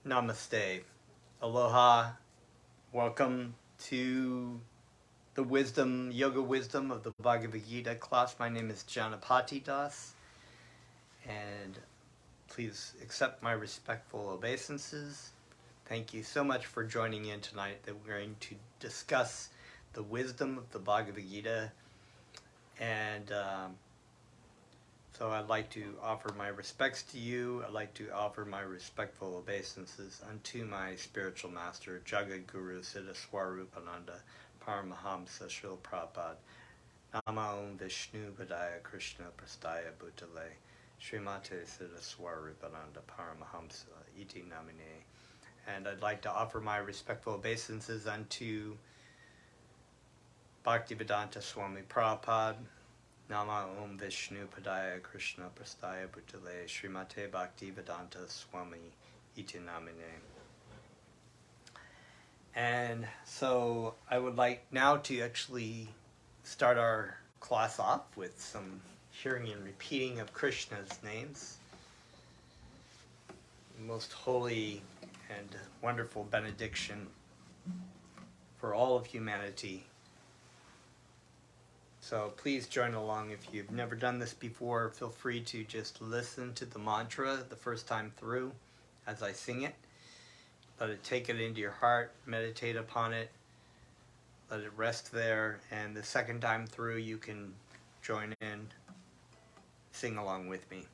Namaste. Aloha. Welcome to the yoga wisdom of the Bhagavad-gita class. My name is Janapati Das, and please accept my respectful obeisances. Thank you so much for joining in tonight that we're going to discuss the wisdom of the Bhagavad-gita, and so I'd like to offer my respects to you. I'd like to offer my respectful obeisances unto my spiritual master, Jagat Guru Siddha Swarupananda Paramahamsa Srila Prabhupada. Nama Om Vishnu Padaya Krishna Prastaya Bhutale Srimate Siddha Swarupananda Paramahamsa Iti Namine. And I'd like to offer my respectful obeisances unto Bhaktivedanta Swami Prabhupada. Nama Om Vishnu Padaya Krishna Prastaya Bhutale Srimate Bhaktivedanta Swami Iti Namine. And so I would like now to actually start our class off with some hearing and repeating of Krishna's names. The most holy and wonderful benediction for all of humanity. So please join along. If you've never done this before, feel free to just listen to the mantra the first time through as I sing it. Let it take it into your heart, meditate upon it, let it rest there, and the second time through you can join in, sing along with me.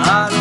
Hare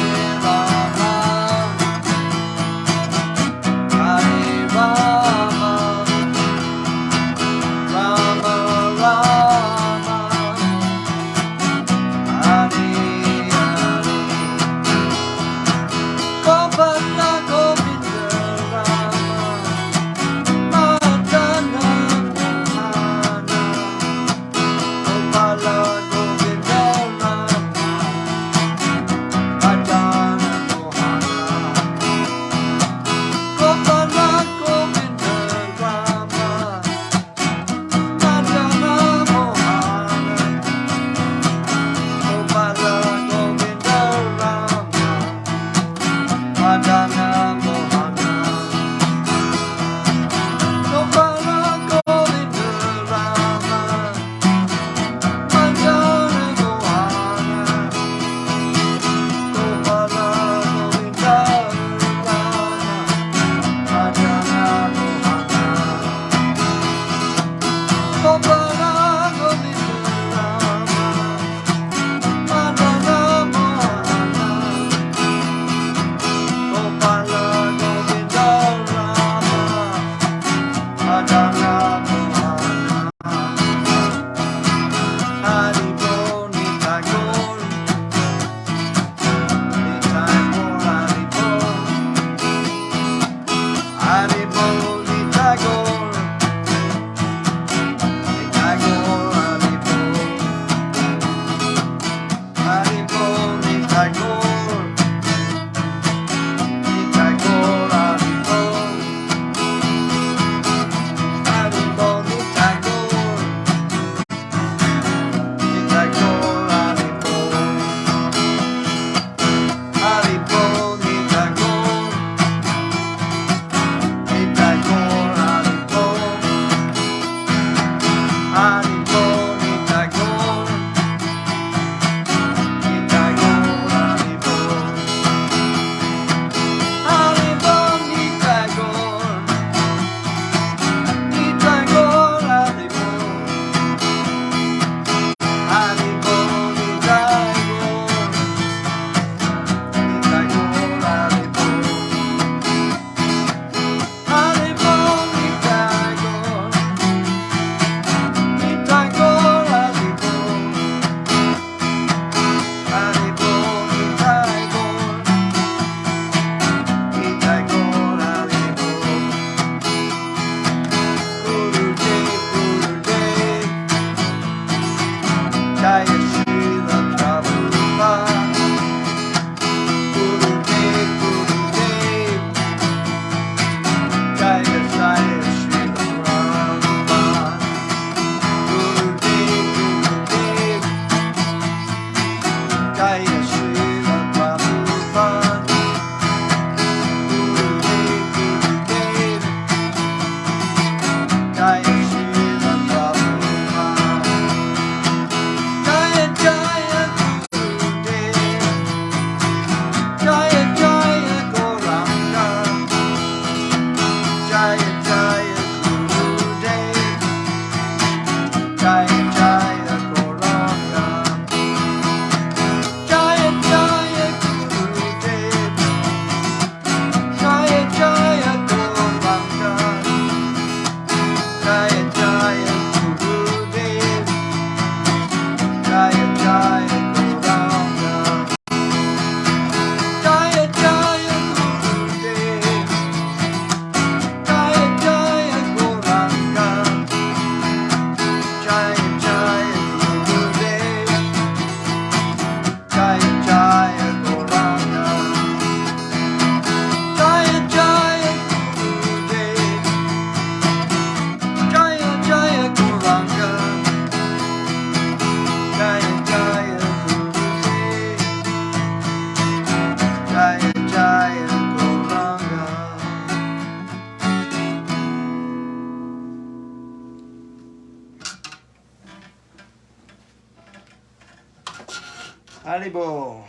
Haribo.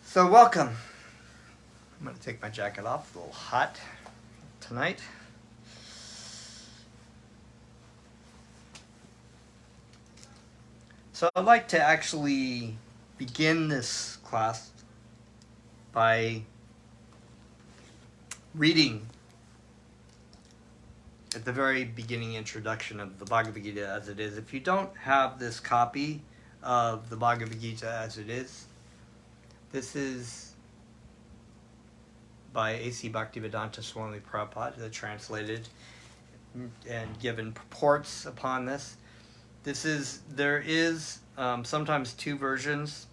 So welcome. I'm going to take my jacket off. A little hot tonight. So I'd like to actually begin this class by reading at the very beginning introduction of the Bhagavad-gita as it is. If you don't have this copy of the Bhagavad-gita as it is, this is by A.C. Bhaktivedanta Swami Prabhupada, that translated and given purports upon this. There is sometimes two versions,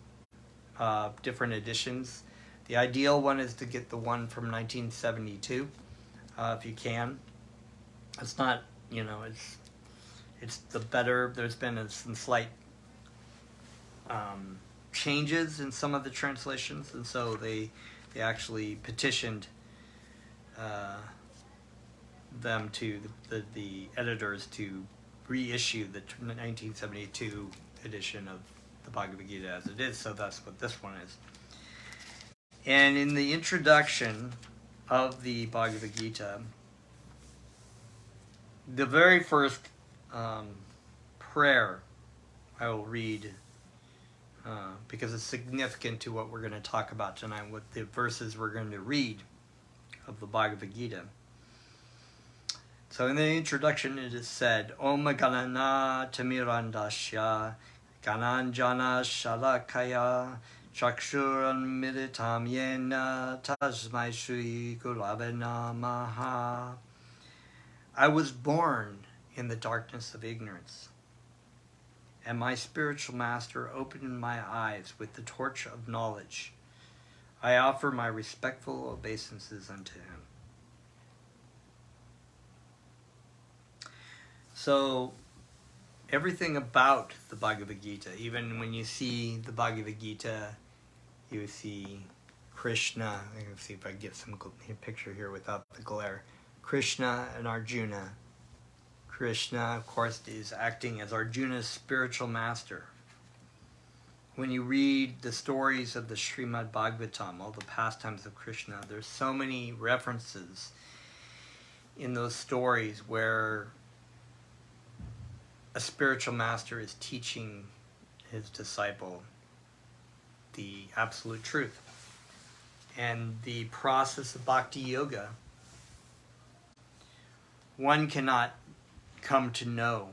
different editions. The ideal one is to get the one from 1972, if you can. It's not, it's the better. There's been some slight changes in some of the translations, and so they actually petitioned them to the editors to reissue the 1972 edition of the Bhagavad Gita as it is, so that's what this one is. And in the introduction of the Bhagavad Gita, the very first prayer I will read, because it's significant to what we're going to talk about tonight, what the verses we're going to read of the Bhagavad Gita. So in the introduction it is said, Om Ganana Tamirandasya Gananjana Shalakaya Chakshuran Militam Yena Tasmai Shri Gurave Namaha. I was born in the darkness of ignorance, and my spiritual master opened my eyes with the torch of knowledge. I offer my respectful obeisances unto him. So, everything about the Bhagavad Gita, even when you see the Bhagavad Gita, you see Krishna. I'm going to see if I can get some picture here without the glare. Krishna and Arjuna. Krishna, of course, is acting as Arjuna's spiritual master. When you read the stories of the Srimad Bhagavatam, all the pastimes of Krishna, there's so many references in those stories where a spiritual master is teaching his disciple the absolute truth. And the process of bhakti yoga, one cannot come to know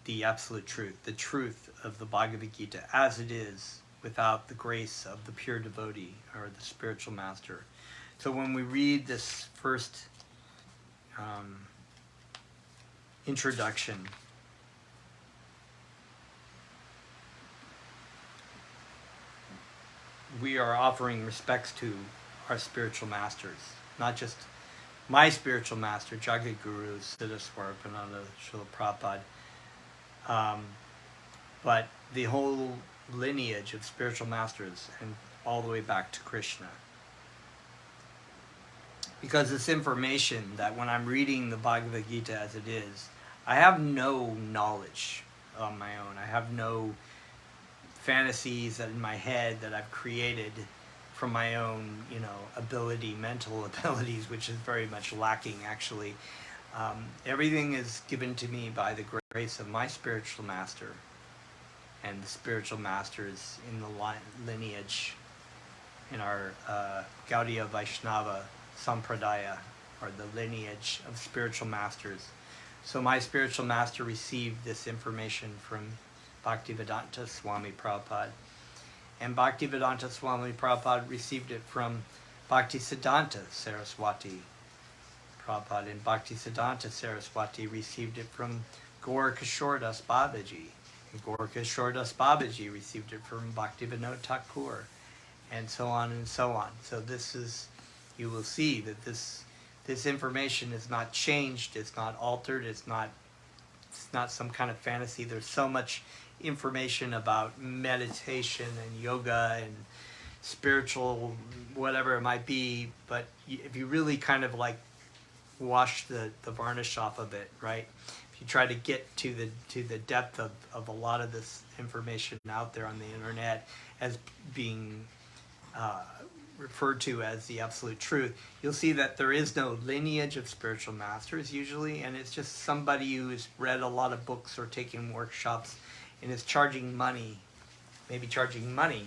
the absolute truth, the truth of the Bhagavad Gita as it is, without the grace of the pure devotee or the spiritual master. So when we read this first introduction, we are offering respects to our spiritual masters, not just my spiritual master, Jagat Guru, Siddha Swarupananda, Srila Prabhupada, but the whole lineage of spiritual masters and all the way back to Krishna. Because this information that when I'm reading the Bhagavad Gita as it is, I have no knowledge on my own. I have no fantasies that in my head that I've created from my own, mental abilities, which is very much lacking, actually. Everything is given to me by the grace of my spiritual master and the spiritual masters in the lineage, in our Gaudiya Vaishnava Sampradaya, or the lineage of spiritual masters. So my spiritual master received this information from Bhaktivedanta Swami Prabhupada. And Bhaktivedanta Swami Prabhupada received it from Bhaktisiddhanta Saraswati Prabhupada. And Bhaktisiddhanta Saraswati received it from Gaura-Kishore-Das Babaji. And Gaura-Kishore-Das Babaji received it from Bhaktivinoda Thakur. And so on and so on. So this is, you will see that this information is not changed, it's not altered, it's not some kind of fantasy. There's so much information about meditation and yoga and spiritual whatever it might be, but if you really kind of wash the varnish off of it, right? If you try to get to the depth of a lot of this information out there on the internet as being referred to as the absolute truth, you'll see that there is no lineage of spiritual masters usually, and it's just somebody who's read a lot of books or taken workshops and is charging money, maybe charging money,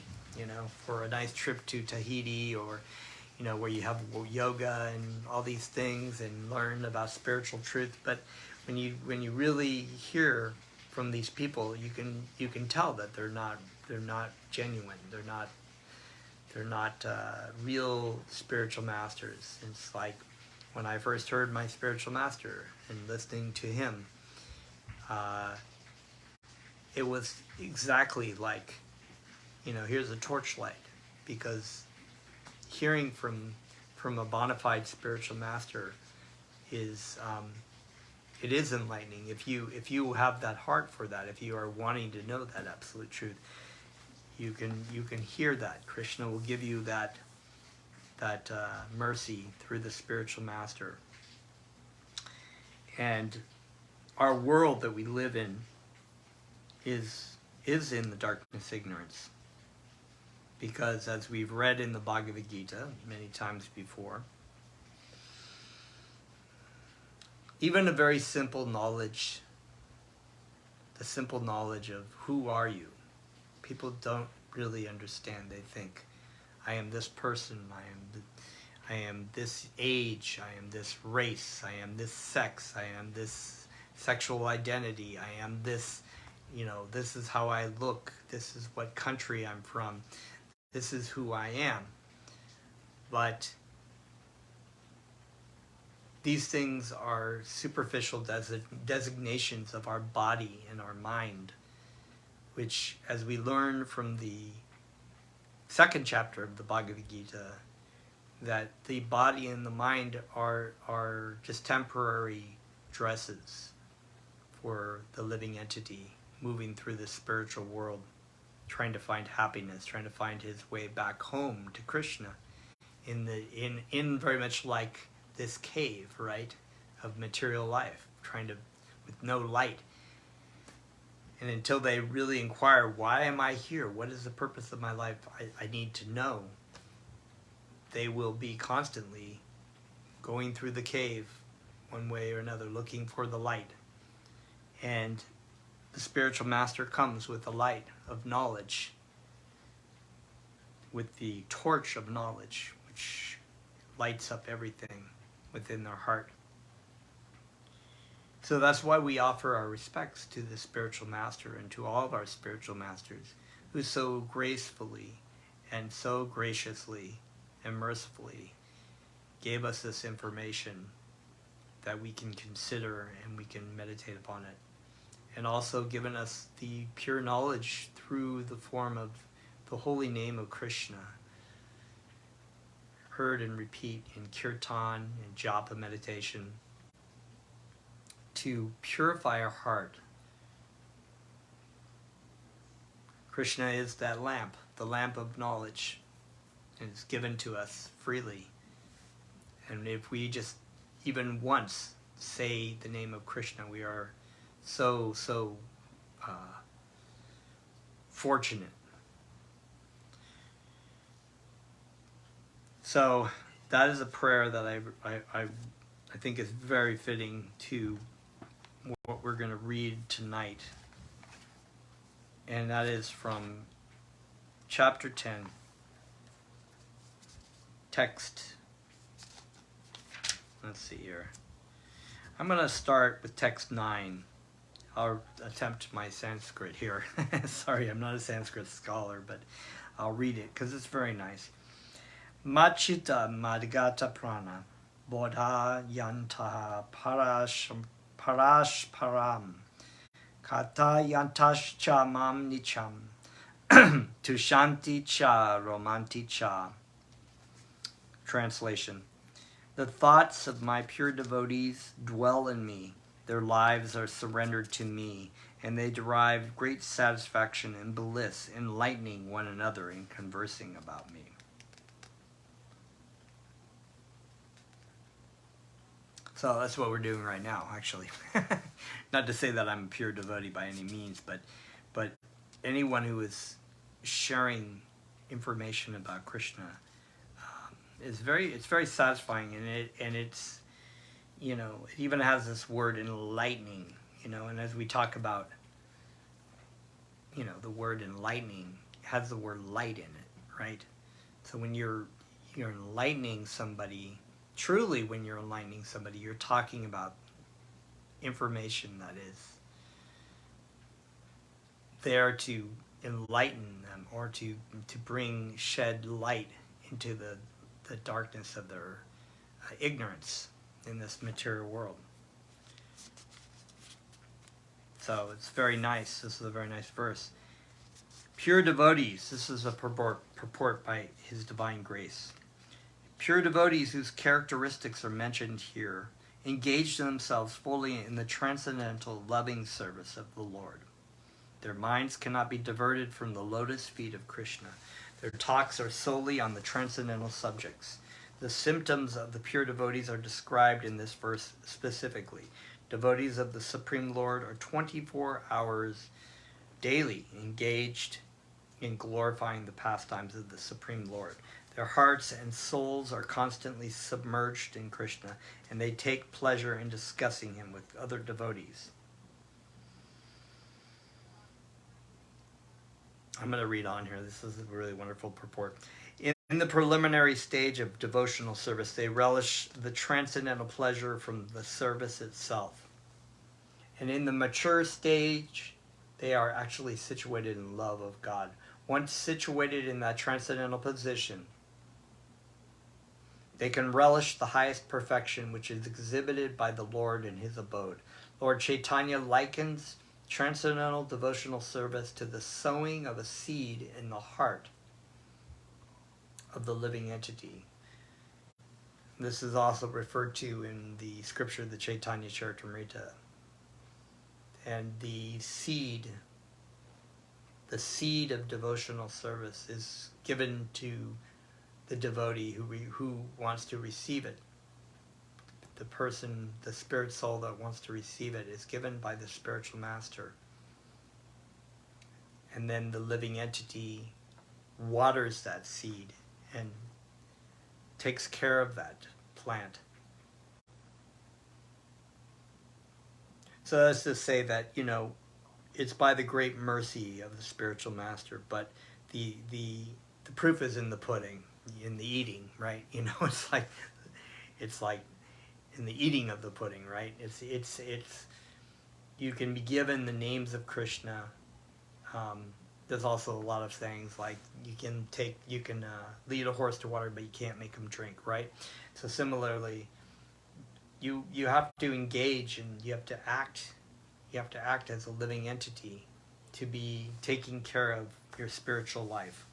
for a nice trip to Tahiti, or where you have yoga and all these things and learn about spiritual truth. But when you really hear from these people, you can tell that they're not genuine. They're not real spiritual masters. It's like when I first heard my spiritual master and listening to him, it was exactly like, here's a torchlight, because hearing from a bona fide spiritual master is it is enlightening. If you have that heart for that, if you are wanting to know that absolute truth, you can hear that Krishna will give you that mercy through the spiritual master. And our world that we live in is in the darkness, ignorance, because as we've read in the Bhagavad-gita many times before, even a very simple knowledge, the simple knowledge of who are you, people don't really understand. They think, I am this person, I am this age, I am this race, I am this sex, I am this sexual identity, I am this, this is how I look, this is what country I'm from, this is who I am. But these things are superficial designations of our body and our mind, which, as we learn from the second chapter of the Bhagavad-gita, that the body and the mind are just temporary dresses for the living entity moving through the spiritual world, trying to find happiness, trying to find his way back home to Krishna, in very much like this cave, right, of material life, with no light. And until they really inquire, why am I here? What is the purpose of my life? I need to know. They will be constantly going through the cave one way or another, looking for the light. And the spiritual master comes with the light of knowledge, with the torch of knowledge, which lights up everything within their heart. So that's why we offer our respects to the spiritual master and to all of our spiritual masters, who so gracefully and so graciously and mercifully gave us this information that we can consider and we can meditate upon it. And also given us the pure knowledge through the form of the holy name of Krishna, heard and repeat in kirtan and japa meditation, to purify our heart. Krishna is that lamp, the lamp of knowledge, and it's given to us freely. And if we just even once say the name of Krishna, we are so fortunate. So that is a prayer that I think is very fitting to what we're going to read tonight. And that is from chapter 10, text. Let's see here. I'm going to start with text 9. I'll attempt my Sanskrit here. Sorry, I'm not a Sanskrit scholar, but I'll read it because it's very nice. Machita madgata prana bodha yantaha parash param kata yantash cha mam nicham tushanti cha romanti cha. Translation. The thoughts of my pure devotees dwell in me. Their lives are surrendered to me, and they derive great satisfaction and bliss enlightening one another and conversing about me. So that's what we're doing right now, actually. Not to say that I'm a pure devotee by any means, but anyone who is sharing information about Krishna it's very satisfying, and it's it even has this word enlightening, and as we talk about the word enlightening has the word light in it, right? So when you're enlightening somebody, truly when you're enlightening somebody, you're talking about information that is there to enlighten them, or to shed light into the darkness of their ignorance in this material world. So it's very nice. This is a very nice verse. Pure devotees, this is a purport by His Divine Grace. Pure devotees whose characteristics are mentioned here engage themselves fully in the transcendental loving service of the Lord. Their minds cannot be diverted from the lotus feet of Krishna. Their talks are solely on the transcendental subjects. The symptoms of the pure devotees are described in this verse specifically. Devotees of the Supreme Lord are 24 hours daily engaged in glorifying the pastimes of the Supreme Lord. Their hearts and souls are constantly submerged in Krishna, and they take pleasure in discussing Him with other devotees. I'm going to read on here. This is a really wonderful purport. In the preliminary stage of devotional service, they relish the transcendental pleasure from the service itself. And in the mature stage, they are actually situated in love of God. Once situated in that transcendental position, they can relish the highest perfection which is exhibited by the Lord in His abode. Lord Chaitanya likens transcendental devotional service to the sowing of a seed in the heart of the living entity. This is also referred to in the scripture, the Chaitanya Charitamrita. And the seed of devotional service is given to the devotee who wants to receive it. The person, the spirit soul that wants to receive it, is given by the spiritual master. And then the living entity waters that seed and takes care of that plant. So that's to say that, it's by the great mercy of the spiritual master, but the proof is in the pudding, in the eating, right? It's like in the eating of the pudding, right? It's you can be given the names of Krishna. There's also a lot of things like you can lead a horse to water, but you can't make him drink, right? So similarly, you have to engage and you have to act as a living entity to be taking care of your spiritual life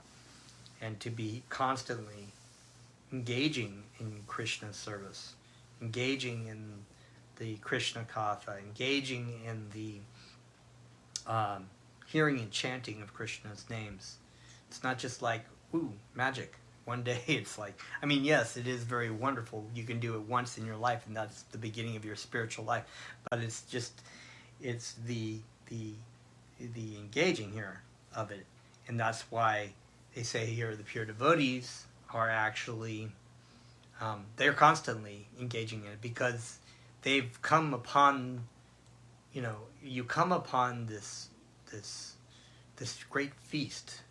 and to be constantly engaging in Krishna's service, engaging in the Krishna Katha, engaging in the hearing and chanting of Krishna's names. It's not just like, ooh, magic. One day it's like, yes, it is very wonderful. You can do it once in your life, and that's the beginning of your spiritual life. But it's the engaging here of it. And that's why they say here the pure devotees are actually, they're constantly engaging in it, because they've come upon, you come upon this great feast.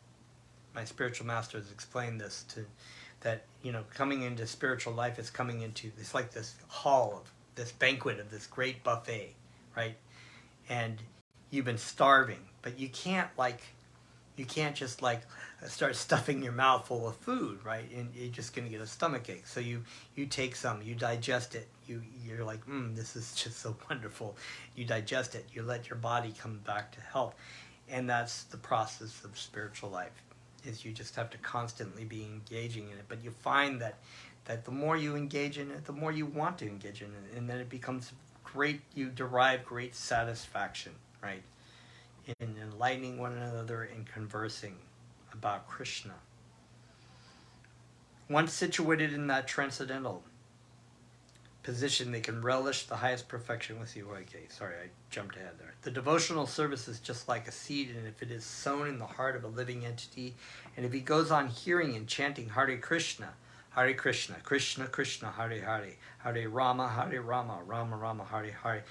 My spiritual master has explained this that coming into spiritual life is coming into, it's like this hall of this banquet of this great buffet, right? And you've been starving, but you can't just start stuffing your mouth full of food, right? And you're just going to get a stomach ache. So you take some, you digest it. You're like, this is just so wonderful. You digest it. You let your body come back to health. And that's the process of spiritual life, is you just have to constantly be engaging in it. But you find that the more you engage in it, the more you want to engage in it. And then it becomes great, you derive great satisfaction, right? In enlightening one another and conversing about Krishna. Once situated in that transcendental, position, they can relish the highest perfection with you. Okay, sorry, I jumped ahead there. The devotional service is just like a seed, and if it is sown in the heart of a living entity, and if he goes on hearing and chanting Hare Krishna, Krishna Krishna, Hare Hare, Hare Rama, Rama Rama, Hare Hare,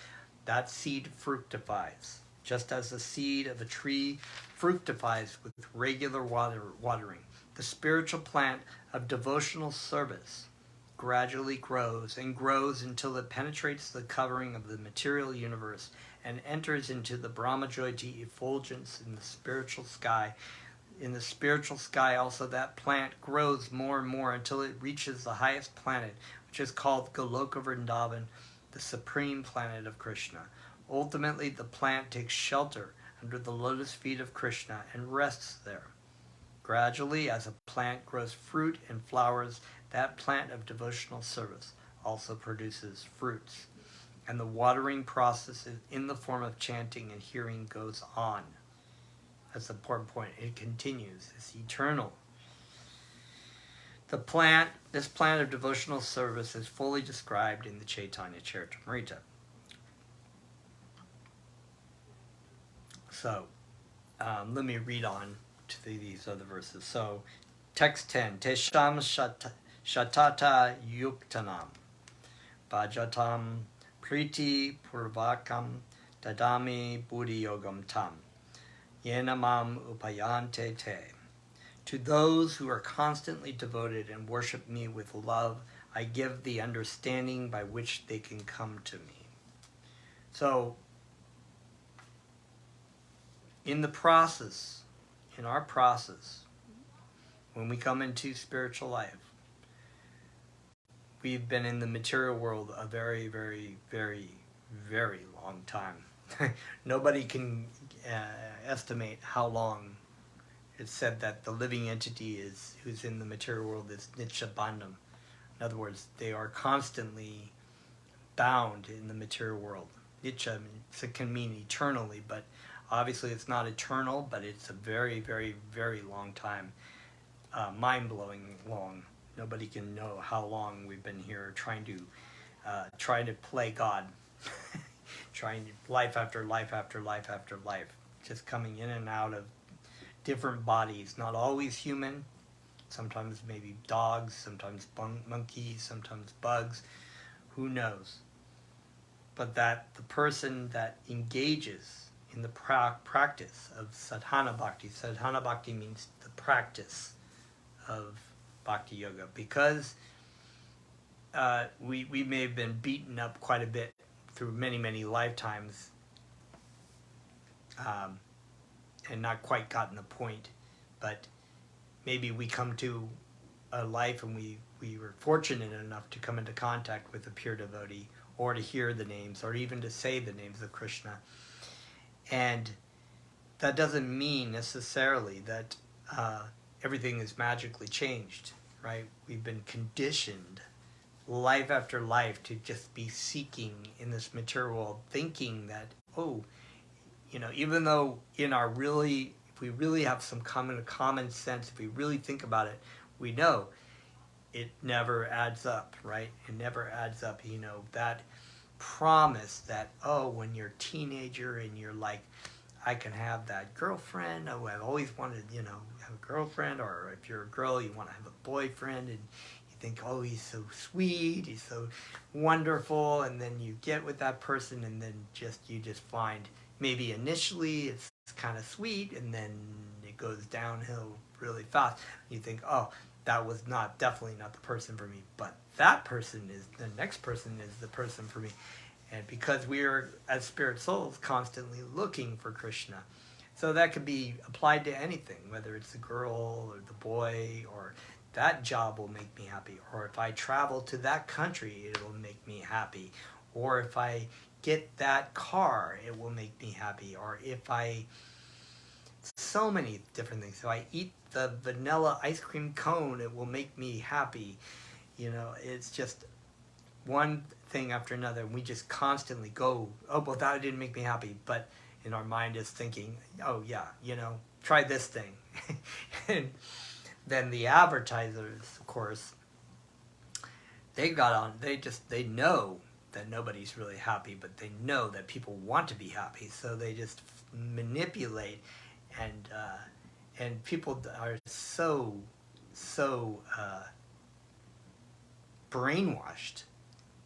that seed fructifies, just as the seed of a tree fructifies with regular watering. The spiritual plant of devotional service gradually grows and grows until it penetrates the covering of the material universe and enters into the Brahmajyoti effulgence in the spiritual sky. In the spiritual sky also that plant grows more and more until it reaches the highest planet, which is called Goloka Vrindavan, the supreme planet of Krishna. Ultimately, the plant takes shelter under the lotus feet of Krishna and rests there. Gradually, as a plant grows fruit and flowers, that plant of devotional service also produces fruits. And the watering process in the form of chanting and hearing goes on. That's the important point. It continues. It's eternal. This plant of devotional service is fully described in the Chaitanya Charitamrita. So, let me read on to these other verses. So, text 10. Tesham shatata yuktanam bhajatam priti purvakam dadami buddhi yogam tam yenamam upayante te. To those who are constantly devoted and worship me with love, I give the understanding by which they can come to me. So, in our process, when we come into spiritual life, we've been in the material world a very, very, very, very long time. Nobody can estimate how long. It's said that the living entity who's in the material world is Nitya Bandham. In other words, they are constantly bound in the material world. Nitya can mean eternally, but obviously it's not eternal, but it's a very, very, very long time. Mind-blowing long. Nobody can know how long we've been here trying to play God. Trying to, life after life after life after life. Just coming in and out of different bodies, not always human, sometimes maybe dogs, sometimes monkeys, sometimes bugs, who knows. But that the person that engages in the practice of sadhana bhakti means the practice of bhakti yoga, because we may have been beaten up quite a bit through many, many lifetimes, and not quite gotten the point, but maybe we come to a life and we were fortunate enough to come into contact with a pure devotee, or to hear the names, or even to say the names of Krishna. And that doesn't mean necessarily that everything is magically changed, right? We've been conditioned life after life to just be seeking in this material world, thinking that, even though if we really have some common sense, if we really think about it, we know it never adds up, right? It never adds up. That promise that, when you're a teenager and you're like, I can have that girlfriend. Oh, I've always wanted, have a girlfriend. Or if you're a girl, you want to have a boyfriend, and you think, he's so sweet, he's so wonderful, and then you get with that person, and then you just find maybe initially it's kind of sweet, and then it goes downhill really fast. You think, that was definitely not the person for me, but the next person is the person for me. And because we are, as spirit souls, constantly looking for Krishna. So that could be applied to anything, whether it's the girl or the boy, or that job will make me happy, or if I travel to that country, it will make me happy, or if I get that car, it will make me happy, or so many different things. If I eat the vanilla ice cream cone, it will make me happy. It's just one thing after another, and we just constantly go, that didn't make me happy, but in our mind is thinking, try this thing. And then the advertisers, of course, they got on. They know that nobody's really happy, but they know that people want to be happy, so they just manipulate, and people are so brainwashed.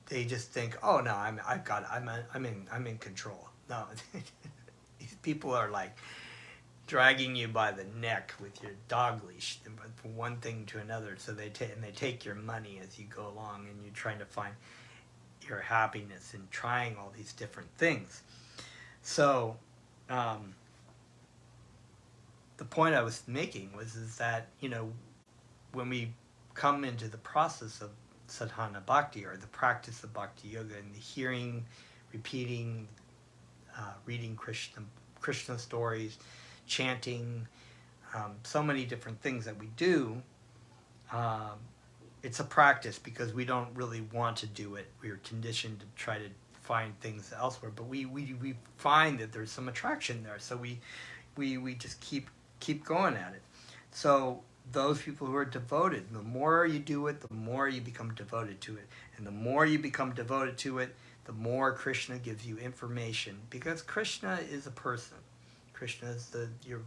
They just think, oh no, I'm in control. No, these people are like dragging you by the neck with your dog leash from one thing to another. So they take your money as you go along, and you're trying to find your happiness in trying all these different things. So the point I was making is that, you know, when we come into the process of sadhana bhakti, or the practice of bhakti yoga, and the hearing, repeating, reading Krishna stories, chanting, so many different things that we do, it's a practice because we don't really want to do it. We are conditioned to try to find things elsewhere, but we find that there's some attraction there, so we just keep going at it. So those people who are devoted, the more you do it, the more you become devoted to it, and the more you become devoted to it, the more Krishna gives you information, because Krishna is a person. Krishna is your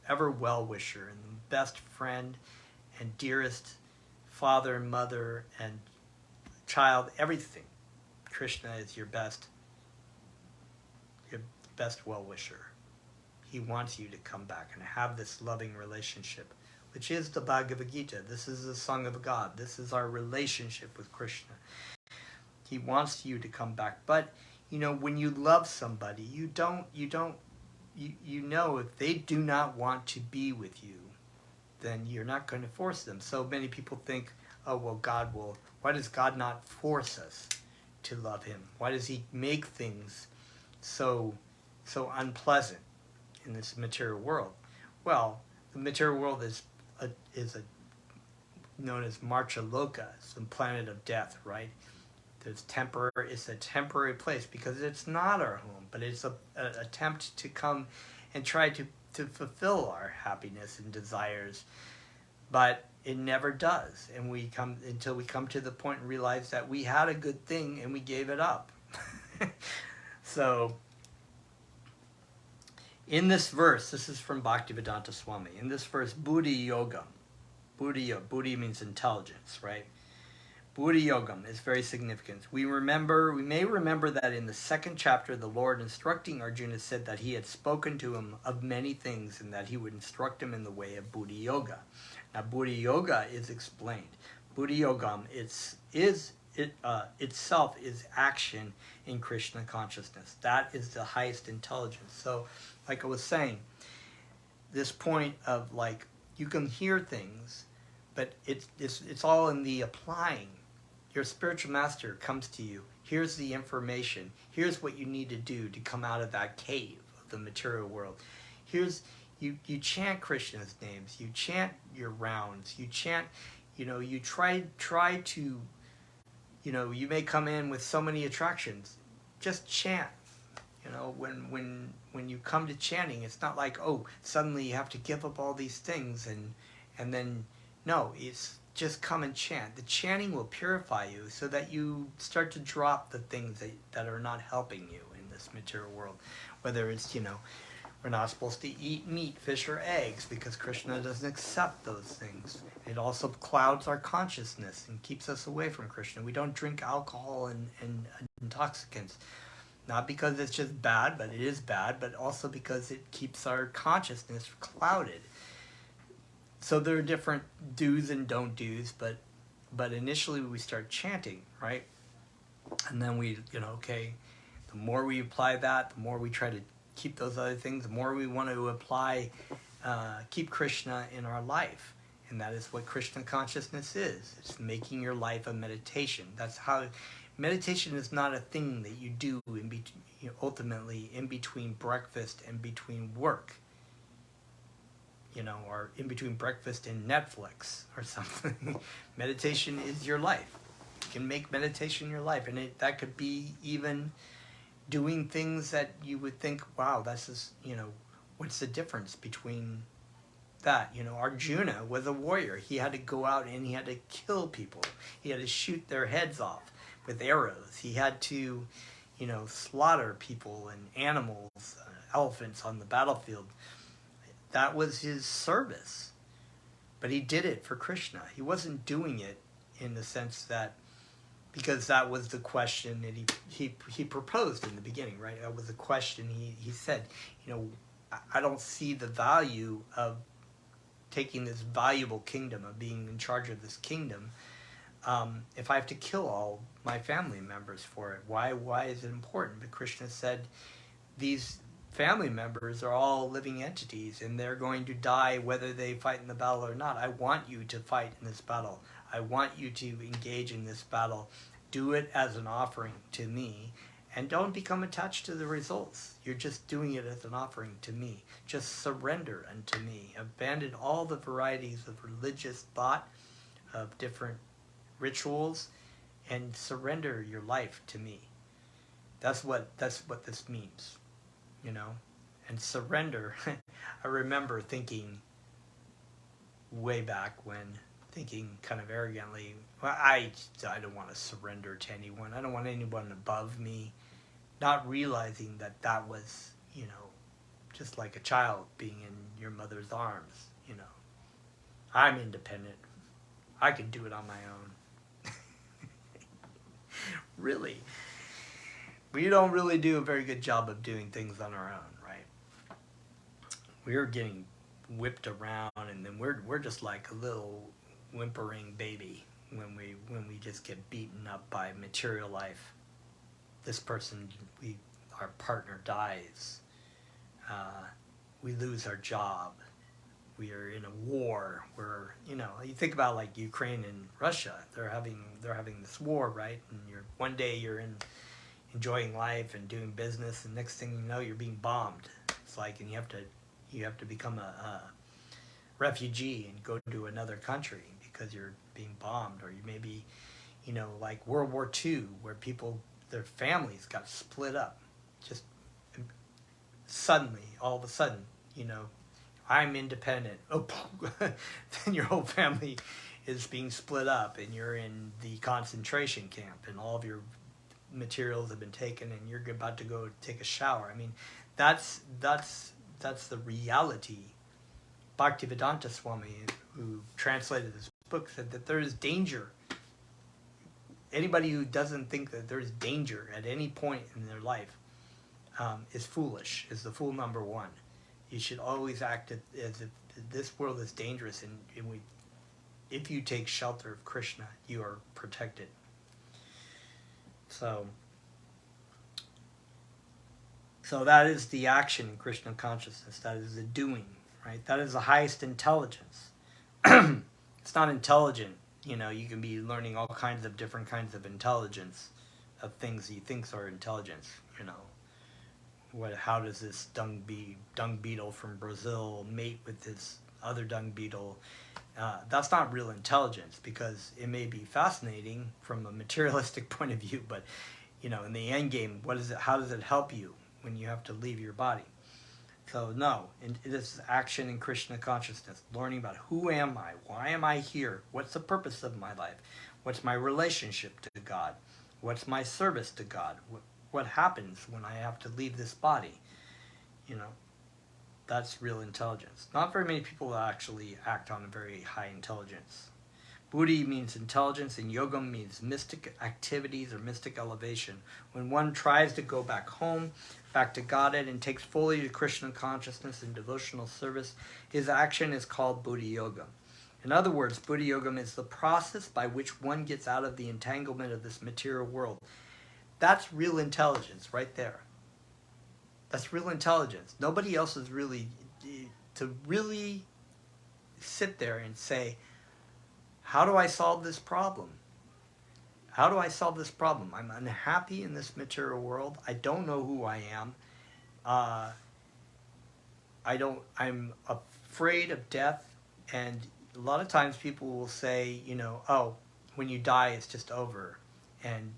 ever well-wisher and the best friend and dearest father and mother and child, everything. Krishna is your best well-wisher. He wants you to come back and have this loving relationship, which is the Bhagavad-gita. This is the Song of God. This is our relationship with Krishna. He wants you to come back. But, you know, when you love somebody, you know if they do not want to be with you, then you're not going to force them. So many people think, oh, well, why does God not force us to love him? Why does he make things so unpleasant in this material world? Well, the material world is known as Marcha Loka. It's the planet of death, right? It's a temporary place because it's not our home, but it's an attempt to come and try to fulfill our happiness and desires, but it never does. And until we come to the point and realize that we had a good thing and we gave it up. So in this verse, this is from Bhaktivedanta Swami. In this verse, Buddhi Yogam. Buddhi means intelligence, right? Buddhi Yogam is very significant. We may remember that in the second chapter, the Lord instructing Arjuna said that he had spoken to him of many things and that he would instruct him in the way of Buddhi Yoga. Now, Buddhi Yoga is explained. Buddhi Yogam itself is action in Krishna consciousness. That is the highest intelligence. So, like I was saying, this point of like, you can hear things, but it's all in the applying. Your spiritual master comes to you. Here's the information. Here's what you need to do to come out of that cave of the material world. Here's you chant Krishna's names. You chant your rounds. You chant. You try to. You may come in with so many attractions. Just chant. When you come to chanting, it's not like, oh, suddenly you have to give up all these things and then no, it's just come and chant. The chanting will purify you so that you start to drop the things that are not helping you in this material world. Whether it's, we're not supposed to eat meat, fish, or eggs because Krishna doesn't accept those things. It also clouds our consciousness and keeps us away from Krishna. We don't drink alcohol and intoxicants. Not because it's just bad, but it is bad, but also because it keeps our consciousness clouded. So there are different do's and don't do's, but initially we start chanting, right? And then we, okay, the more we apply that, the more we try to keep those other things, the more we want to apply, keep Krishna in our life. And that is what Krishna consciousness is. It's making your life a meditation. That's how, meditation is not a thing that you do ultimately in between breakfast and between work. Or in between breakfast and Netflix or something. Meditation is your life. You can make meditation your life. And that could be even doing things that you would think, wow, this is, what's the difference between that. Arjuna was a warrior. He had to go out and he had to kill people. He had to shoot their heads off with arrows. He had to, slaughter people and animals, elephants on the battlefield. That was his service. But he did it for Krishna. He wasn't doing it in the sense that, because that was the question that he proposed in the beginning, right? That was the question he said, I don't see the value of taking this valuable kingdom, of being in charge of this kingdom, if I have to kill all my family members for it. Why is it important? But Krishna said, these family members are all living entities, and they're going to die whether they fight in the battle or not. I want you to fight in this battle. I want you to engage in this battle. Do it as an offering to me, and don't become attached to the results. You're just doing it as an offering to me. Just surrender unto me. Abandon all the varieties of religious thought, of different rituals, and surrender your life to me. That's what this means, And surrender. I remember thinking way back when, thinking kind of arrogantly, well, I don't want to surrender to anyone. I don't want anyone above me. Not realizing that was, just like a child being in your mother's arms, I'm independent. I can do it on my own. Really. We don't really do a very good job of doing things on our own, right? We're getting whipped around, and then we're just like a little whimpering baby when we just get beaten up by material life. This person, our partner dies. We lose our job. We are in a war. You think about like Ukraine and Russia. They're having this war, right? And one day you're enjoying life and doing business, and next thing you know, you're being bombed. It's like, and you have to become a refugee and go to another country because you're being bombed. Or you maybe, like World War II, where their families got split up. Just suddenly, all of a sudden, I'm independent. Oh, then your whole family is being split up, and you're in the concentration camp, and all of your materials have been taken, and you're about to go take a shower. I mean, that's the reality. Bhaktivedanta Swami, who translated this book, said that there is danger. Anybody who doesn't think that there's danger at any point in their life is foolish, is the fool number one. You should always act as if this world is dangerous, and if you take shelter of Krishna, you are protected. So that is the action in Krishna consciousness. That is the doing, right? That is the highest intelligence. It's not intelligent. You can be learning all kinds of different kinds of intelligence of things you think are intelligence. How does this dung beetle from Brazil mate with this other dung beetle? That's not real intelligence, because it may be fascinating from a materialistic point of view, but in the end game, how does it help you when you have to leave your body? So no, this is action in Krishna consciousness, learning about who am I, why am I here, what's the purpose of my life, what's my relationship to God, what's my service to God, what happens when I have to leave this body. That's real intelligence. Not very many people actually act on a very high intelligence. Buddhi means intelligence, and yogam means mystic activities or mystic elevation. When one tries to go back home, back to Godhead, and takes fully to Krishna consciousness and devotional service, his action is called Buddhi Yoga. In other words, Buddhi Yogam is the process by which one gets out of the entanglement of this material world. That's real intelligence right there. That's real intelligence. Nobody else is really, to really sit there and say, how do I solve this problem? How do I solve this problem? I'm unhappy in this material world. I don't know who I am. I'm afraid of death. And a lot of times people will say, oh, when you die, it's just over. And,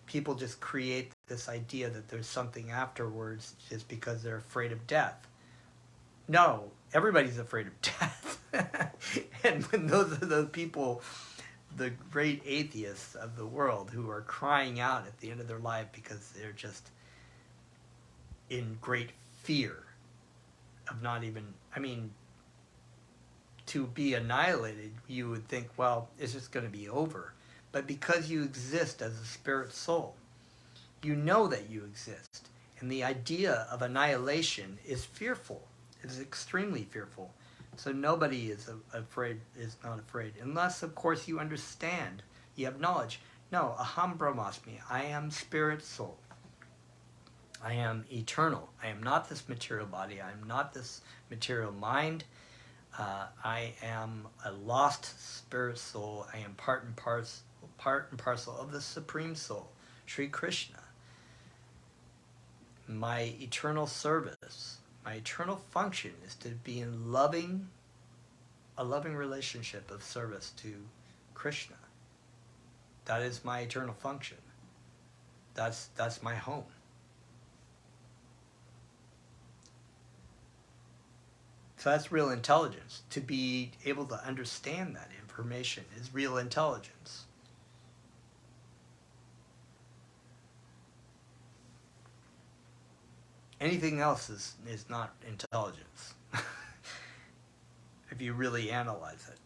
people just create this idea that there's something afterwards just because they're afraid of death. No, everybody's afraid of death. And when those are the people, the great atheists of the world, who are crying out at the end of their life because they're just in great fear of not even, I mean, to be annihilated, you would think, well, it's just going to be over. But because you exist as a spirit soul, you know that you exist. And the idea of annihilation is fearful. It is extremely fearful. So nobody is afraid, is not afraid. Unless, of course, you understand, you have knowledge. No, aham brahmasmi, I am spirit soul. I am eternal. I am not this material body. I am not this material mind. I am a lost spirit soul. I am part and parcel of the Supreme Soul, Sri Krishna. My eternal service, my eternal function is to be in a loving relationship of service to Krishna. That is my eternal function. That's my home. So that's real intelligence. To be able to understand that information is real intelligence. Anything else is not intelligence. If you really analyze it.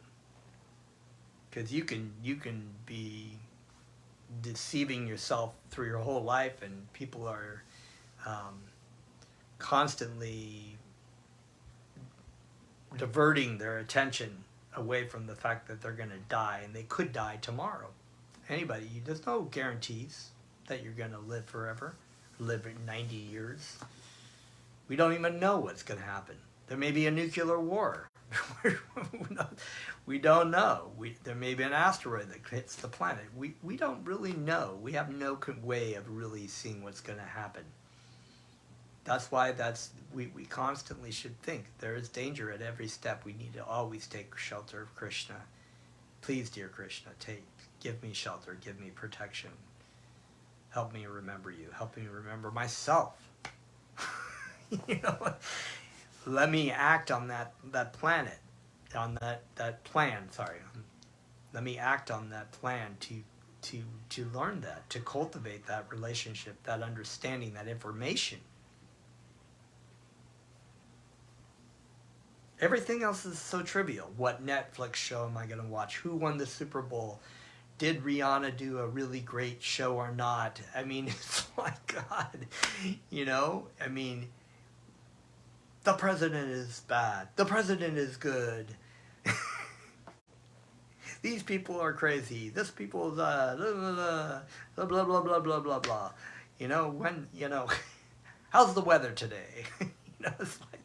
Because you can be deceiving yourself through your whole life, and people are constantly diverting their attention away from the fact that they're going to die, and they could die tomorrow. Anybody, there's no guarantees that you're going to live forever, live 90 years. We don't even know what's going to happen. There may be a nuclear war. We don't know. There may be an asteroid that hits the planet. We don't really know. We have no way of really seeing what's going to happen. That's why we constantly should think there is danger at every step. We need to always take shelter of Krishna. Please, dear Krishna, give me shelter, give me protection. Help me remember you. Help me remember myself. Let me act on that planet, on that plan. Sorry, let me act on that plan to learn that, to cultivate that relationship, that understanding, that information. Everything else is so trivial. What Netflix show am I going to watch? Who won the Super Bowl? Did Rihanna do a really great show or not? I mean, it's like, God, I mean, the president is bad. The president is good. These people are crazy. This people is blah, blah, blah, blah, blah, blah, blah, blah. How's the weather today? It's like,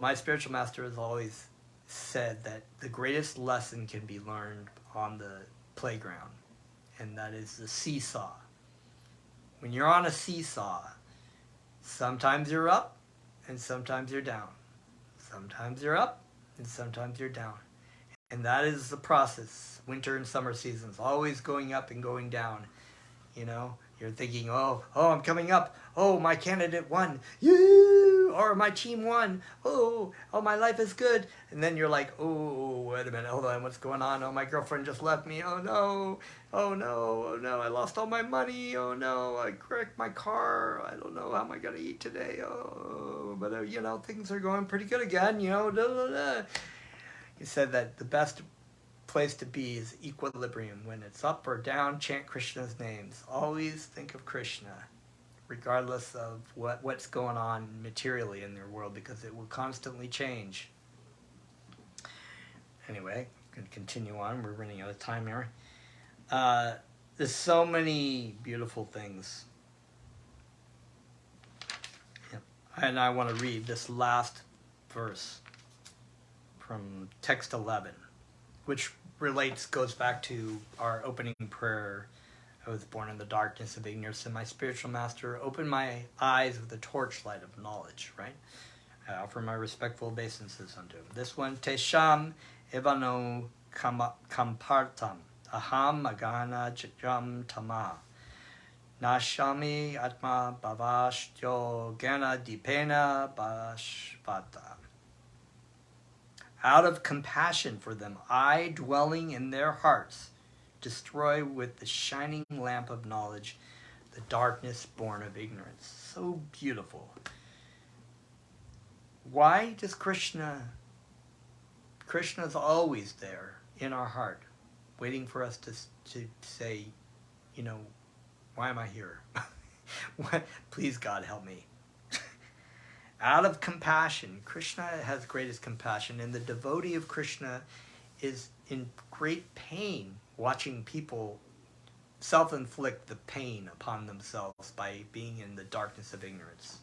my spiritual master has always said that the greatest lesson can be learned on the playground, and that is the seesaw. When you're on a seesaw, sometimes you're up and sometimes you're down. Sometimes you're up and sometimes you're down. And that is the process. Winter and summer seasons, always going up and going down. You're thinking, oh, I'm coming up. Oh, my candidate won. Or my team won. Oh, my life is good. And then you're like, oh, wait a minute, hold on, what's going on? Oh, my girlfriend just left me. Oh no, I lost all my money. Oh no, I wrecked my car. I don't know how am I gonna eat today. Oh, but things are going pretty good again. He said that the best place to be is equilibrium. When it's up or down, chant Krishna's names. Always think of Krishna, regardless of what's going on materially in their world, because it will constantly change. Anyway, I'm going to continue on. We're running out of time here. There's so many beautiful things. And I want to read this last verse from text 11, which goes back to our opening prayer. I was born in the darkness of ignorance, and my spiritual master opened my eyes with the torchlight of knowledge, right? I offer my respectful obeisances unto him. This one, Tesham evano kampartam, aham agana jam tama, Nashami atma bhavashtyo gana dipena bhashvata. Out of compassion for them, I, dwelling in their hearts, destroy with the shining lamp of knowledge the darkness born of ignorance. So beautiful. Why does Krishna's always there in our heart, waiting for us to say, you know, why am I here? Please, God, help me. Out of compassion, Krishna has greatest compassion, and the devotee of Krishna is in great pain watching people self-inflict the pain upon themselves by being in the darkness of ignorance.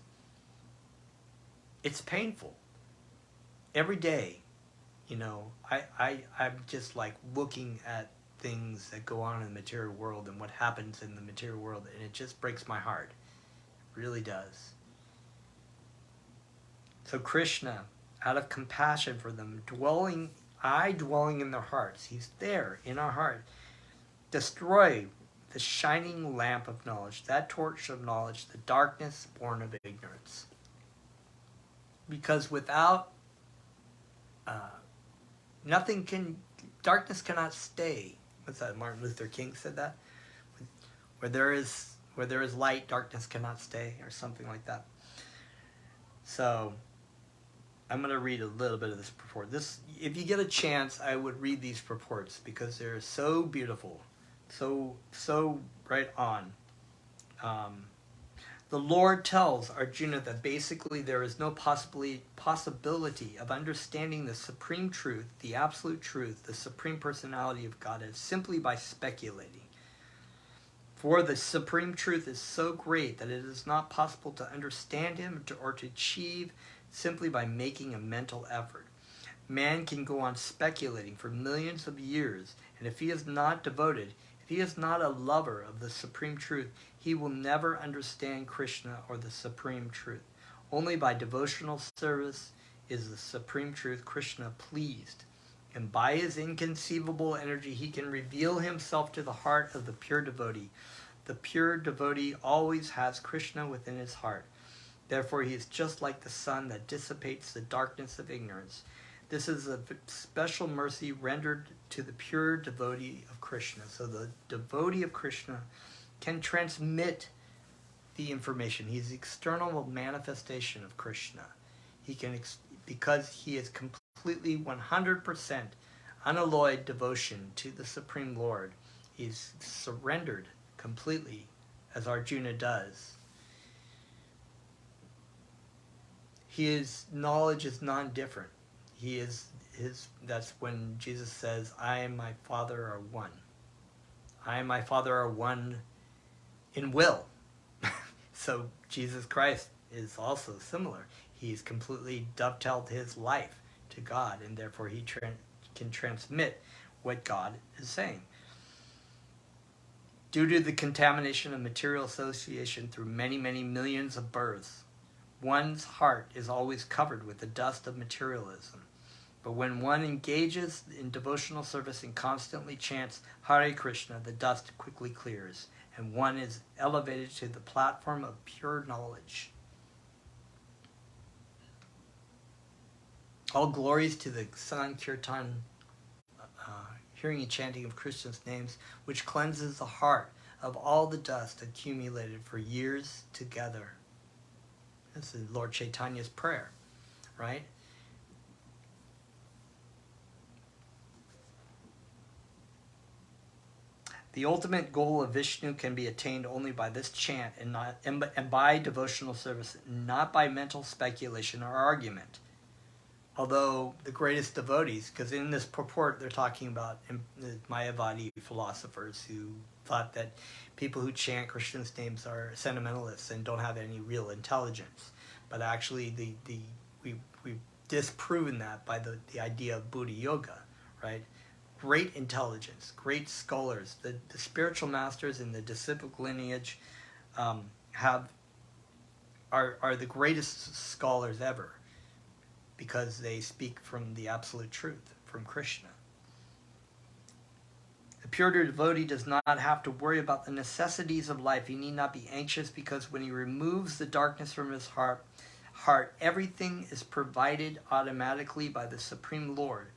It's painful. Every day, you know, I'm just like looking at things that go on in the material world and what happens in the material world, and it just breaks my heart. It really does. So Krishna, out of compassion for them, dwelling in their hearts, he's there in our heart, destroy the shining lamp of knowledge, that torch of knowledge, the darkness born of ignorance. Because without darkness cannot stay. What's that? Martin Luther King said that? Where there is light, darkness cannot stay, or something like that. So I'm going to read a little bit of this purport. If you get a chance, I would read these purports because they're so beautiful, so right on. The Lord tells Arjuna that basically there is no possibility of understanding the supreme truth, the absolute truth, the supreme personality of Godhead simply by speculating. For the supreme truth is so great that it is not possible to understand him or to achieve simply by making a mental effort. Man can go on speculating for millions of years, and if he is not devoted, if he is not a lover of the supreme truth, he will never understand Krishna or the supreme truth. Only by devotional service is the supreme truth, Krishna, pleased, and by his inconceivable energy he can reveal himself to the heart of the pure devotee. The pure devotee always has Krishna within his heart. Therefore, he is just like the sun that dissipates the darkness of ignorance. This is a special mercy rendered to the pure devotee of Krishna. So the devotee of Krishna can transmit the information. He's the external manifestation of Krishna. He can, because he is completely 100% unalloyed devotion to the Supreme Lord. He's surrendered completely, as Arjuna does. His knowledge is non-different. That's when Jesus says, I and my Father are one. I and my Father are one in will. So Jesus Christ is also similar. He's completely dovetailed his life to God, and therefore he can transmit what God is saying. Due to the contamination of material association through many, many millions of births, one's heart is always covered with the dust of materialism. But when one engages in devotional service and constantly chants Hare Krishna, the dust quickly clears, and one is elevated to the platform of pure knowledge. All glories to the Sankirtan, hearing and chanting of Krishna's names, which cleanses the heart of all the dust accumulated for years together. This is Lord Chaitanya's prayer, right? The ultimate goal of Vishnu can be attained only by this chant and by devotional service, not by mental speculation or argument. Although the greatest devotees, because in this purport they're talking about the Mayavadi philosophers who thought that people who chant Krishna's names are sentimentalists and don't have any real intelligence. But actually we've disproven that by the idea of Buddha Yoga, right? Great intelligence, great scholars. The spiritual masters in the disciplic lineage are the greatest scholars ever, because they speak from the absolute truth, from Krishna. The pure devotee does not have to worry about the necessities of life. He need not be anxious, because when he removes the darkness from his heart, everything is provided automatically by the Supreme Lord,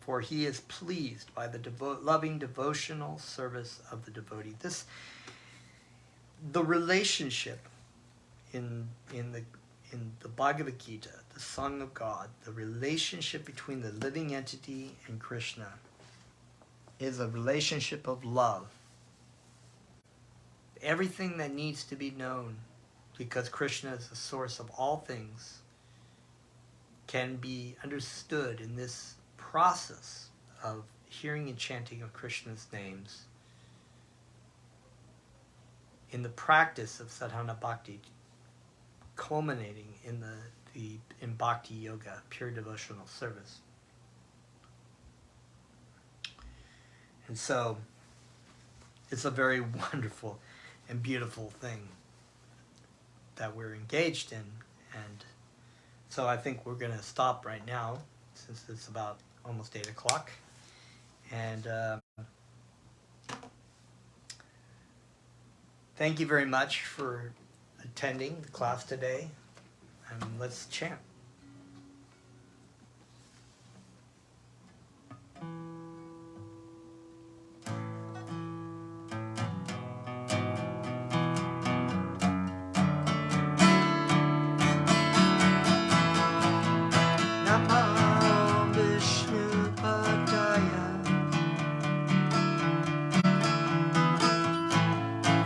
for he is pleased by the loving devotional service of the devotee. The relationship in the Bhagavad-gita, the Song of God, the relationship between the living entity and Krishna is a relationship of love. Everything that needs to be known, because Krishna is the source of all things, can be understood in this process of hearing and chanting of Krishna's names, in the practice of sadhana bhakti, culminating in in bhakti yoga, pure devotional service. And so it's a very wonderful and beautiful thing that we're engaged in. And so I think we're going to stop right now, since it's about almost 8 o'clock. And thank you very much for attending the class today. And let's chant.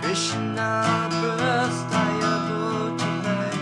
Krishna prastaya bhutale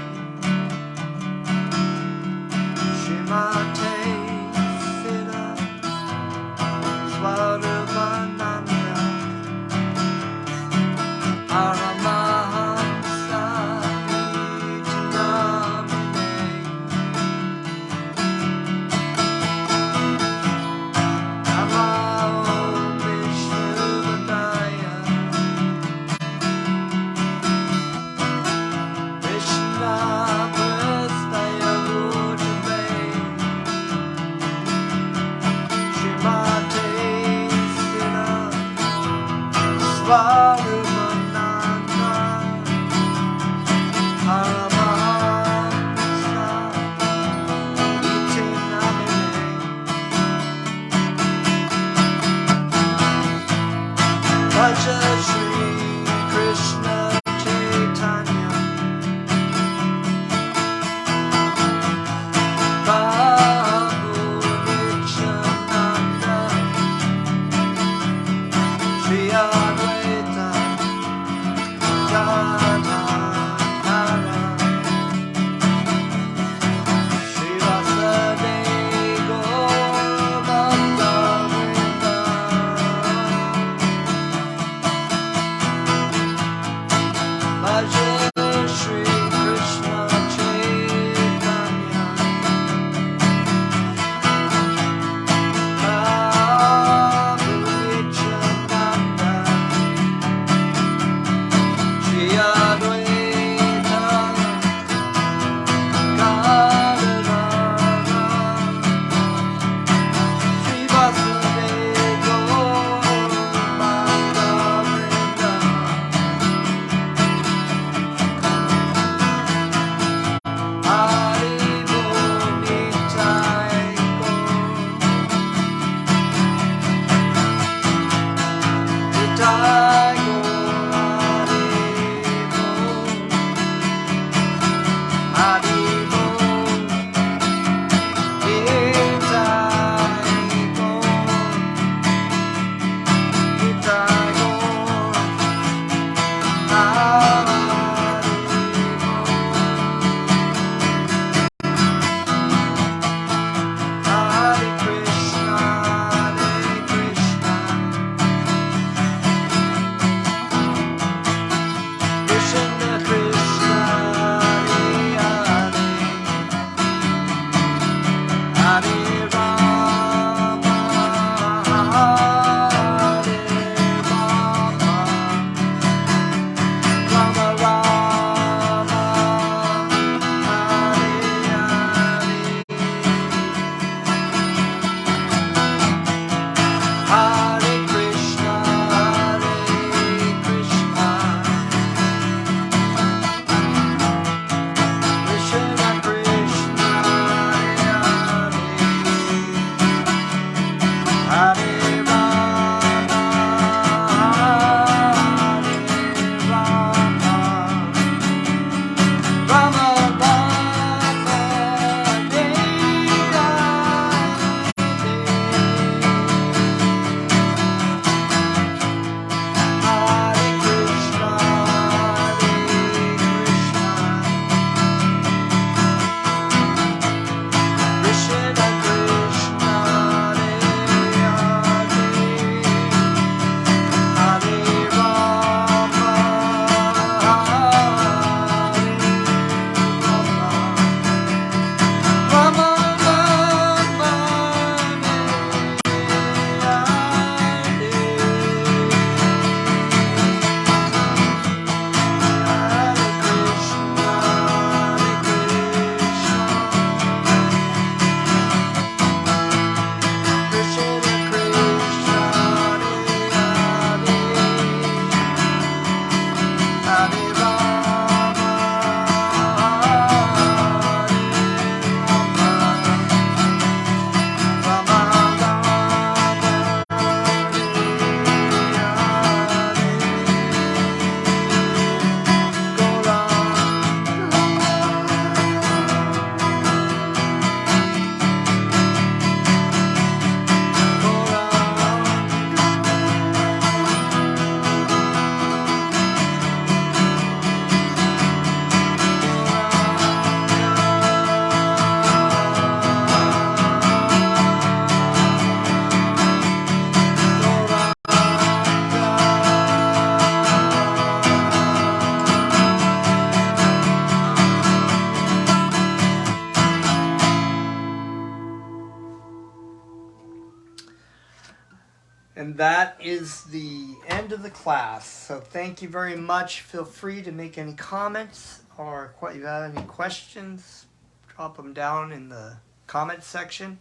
And that is the end of the class. So thank you very much. Feel free to make any comments, or if you have any questions, drop them down in the comment section.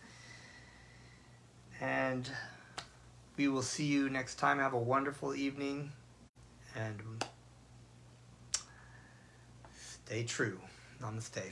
And we will see you next time. Have a wonderful evening, and stay true. Namaste.